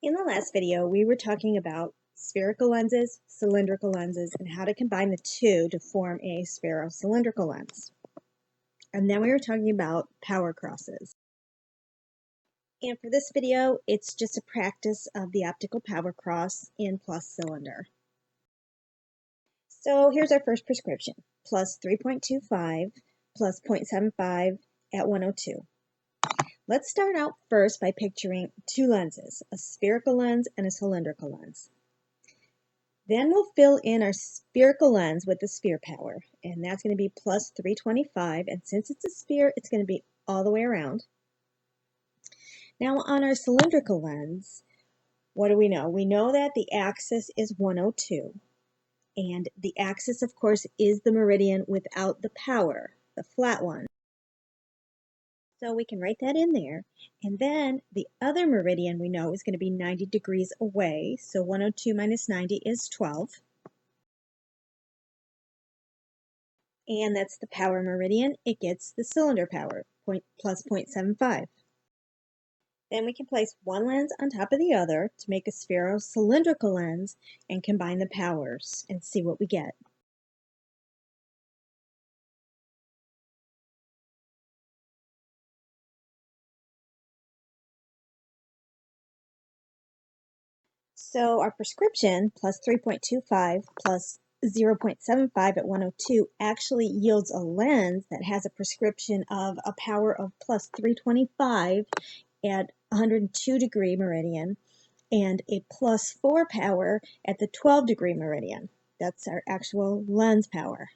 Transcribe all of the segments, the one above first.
In the last video, we were talking about spherical lenses, cylindrical lenses, and how to combine the two to form a spherocylindrical lens. And then we were talking about power crosses. And for this video, it's just a practice of the optical power cross in plus cylinder. So here's our first prescription, plus 3.25 plus 0.75 at 102. Let's start out first by picturing two lenses, a spherical lens and a cylindrical lens. Then we'll fill in our spherical lens with the sphere power, and that's going to be plus 325, and since it's a sphere, it's going to be all the way around. Now on our cylindrical lens, what do we know? We know that the axis is 102, and the axis, of course, is the meridian without the power, the flat one. So we can write that in there. And then the other meridian we know is going to be 90 degrees away. So 102 minus 90 is 12. And that's the power meridian. It gets the cylinder power, plus 0.75. Then we can place one lens on top of the other to make a spherocylindrical lens and combine the powers and see what we get. So our prescription, plus 3.25 plus 0.75 at 102, actually yields a lens that has a prescription of a power of plus 325 at 102 degree meridian and a plus 4 power at the 12 degree meridian. That's our actual lens power.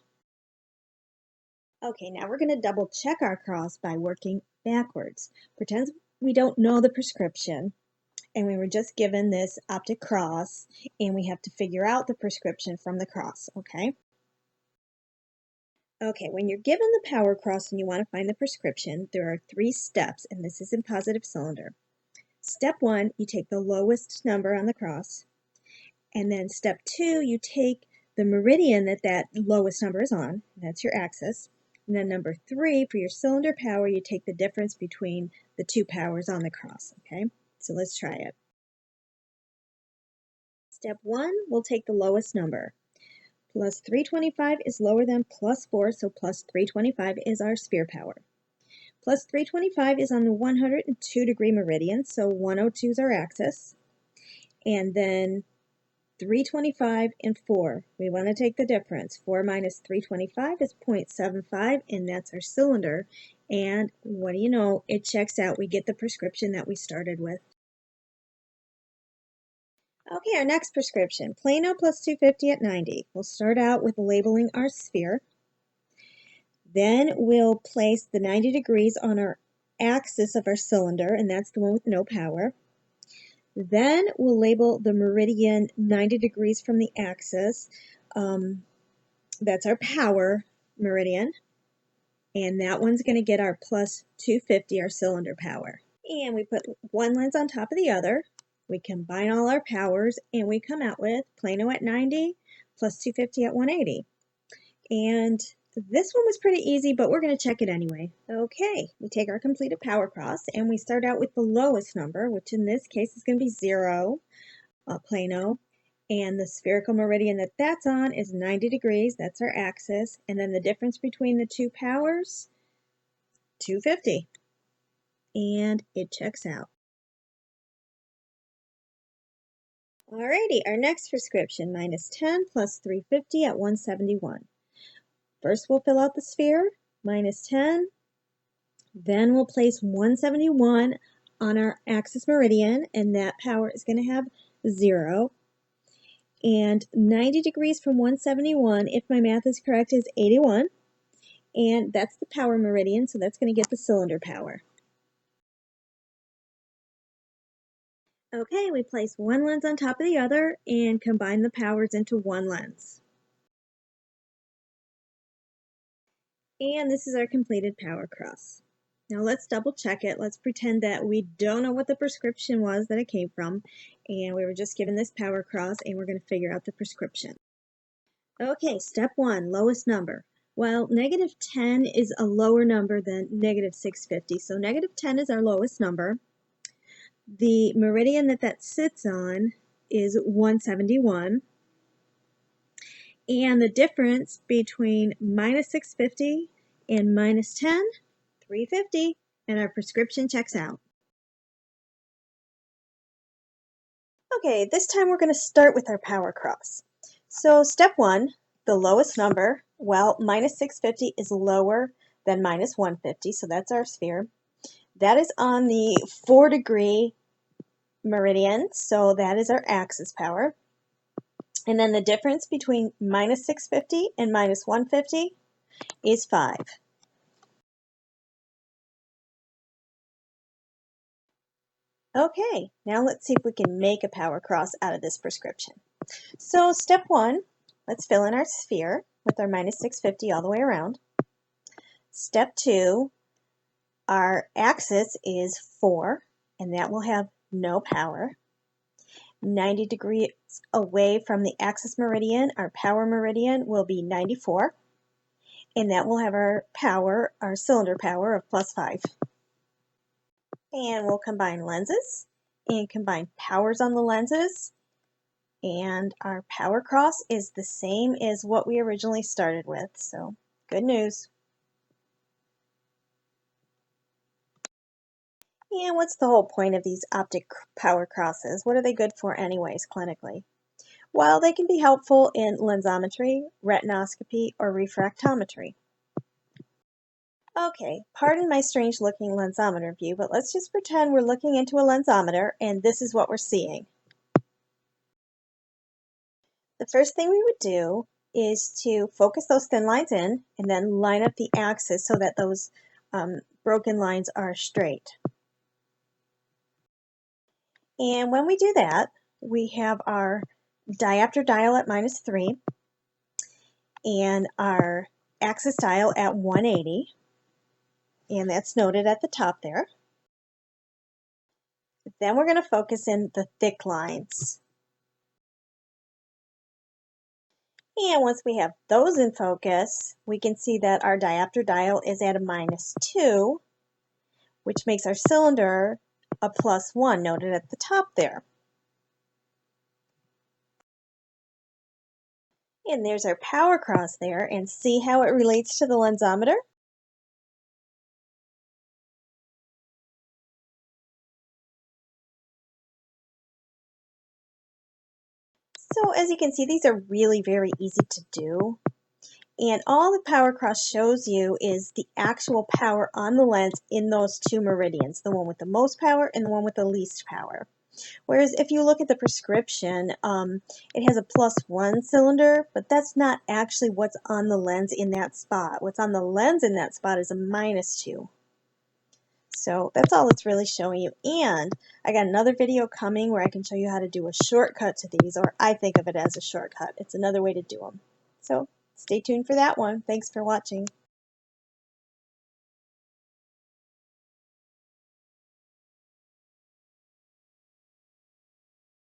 Okay, now we're going to double check our cross by working backwards. Pretend we don't know the prescription, and we were just given this optic cross, and we have to figure out the prescription from the cross, okay? Okay, when you're given the power cross and you want to find the prescription, there are 3 steps, and this is in positive cylinder. Step 1, you take the lowest number on the cross, and then step 2, you take the meridian that lowest number is on, that's your axis, and then number 3, for your cylinder power, you take the difference between the 2 powers on the cross, okay? So let's try it. Step 1, we'll take the lowest number. Plus 325 is lower than plus 4, so plus 325 is our sphere power. Plus 325 is on the 102 degree meridian, so 102 is our axis. And then 325 and 4. We want to take the difference. 4 minus 325 is 0.75, and that's our cylinder. And what do you know? It checks out. We get the prescription that we started with. Okay, our next prescription, Plano plus 250 at 90. We'll start out with labeling our sphere. Then we'll place the 90 degrees on our axis of our cylinder, and that's the one with no power. Then we'll label the meridian 90 degrees from the axis. That's our power meridian. And that one's going to get our plus 250, our cylinder power. And we put one lens on top of the other. We combine all our powers, and we come out with Plano at 90 plus 250 at 180. And this one was pretty easy, but we're going to check it anyway. Okay, we take our completed power cross, and we start out with the lowest number, which in this case is going to be 0, Plano. And the spherical meridian that's on is 90 degrees. That's our axis. And then the difference between the 2 powers, 250. And it checks out. Alrighty, our next prescription, minus 10 plus 350 at 171. First we'll fill out the sphere, minus 10. Then we'll place 171 on our axis meridian, and that power is going to have 0. And 90 degrees from 171, if my math is correct, is 81. And that's the power meridian, so that's going to get the cylinder power. Okay, we place one lens on top of the other and combine the powers into one lens. And this is our completed power cross. Now let's double check it. Let's pretend that we don't know what the prescription was that it came from, and we were just given this power cross, and we're going to figure out the prescription. Okay, step 1, lowest number. Well, negative 10 is a lower number than negative 650, so negative 10 is our lowest number. The meridian that sits on is 171. And the difference between minus 650 and minus 10, 350, and our prescription checks out. Okay, this time we're going to start with our power cross. So step 1, the lowest number, well, minus 650 is lower than minus 150, so that's our sphere. That is on the 4-degree meridian, so that is our axis power. And then the difference between minus 650 and minus 150 is 5. Okay, now let's see if we can make a power cross out of this prescription. So step 1, let's fill in our sphere with our minus 650 all the way around. Step 2, our axis is 4, and that will have no power. 90 degrees away from the axis meridian, our power meridian will be 94, and that will have our power, our cylinder power of plus 5. And we'll combine lenses and combine powers on the lenses, and our power cross is the same as what we originally started with, so good news. And what's the whole point of these optic power crosses? What are they good for anyways, clinically? Well, they can be helpful in lensometry, retinoscopy, or refractometry. Okay, pardon my strange looking lensometer view, but let's just pretend we're looking into a lensometer and this is what we're seeing. The first thing we would do is to focus those thin lines in and then line up the axis so that those broken lines are straight. And when we do that, we have our diopter dial at minus 3 and our axis dial at 180, and that's noted at the top there. Then we're going to focus in the thick lines. And once we have those in focus, we can see that our diopter dial is at a minus 2, which makes our cylinder a plus 1, noted at the top there. And there's our power cross there, and see how it relates to the lensometer? So as you can see, these are really very easy to do. And all the power cross shows you is the actual power on the lens in those two meridians, the one with the most power and the one with the least power. Whereas if you look at the prescription, it has a plus 1 cylinder, but that's not actually what's on the lens in that spot. What's on the lens in that spot is a minus 2. So that's all it's really showing you. And I got another video coming where I can show you how to do a shortcut to these, or I think of it as a shortcut. It's another way to do them. So stay tuned for that one. Thanks for watching.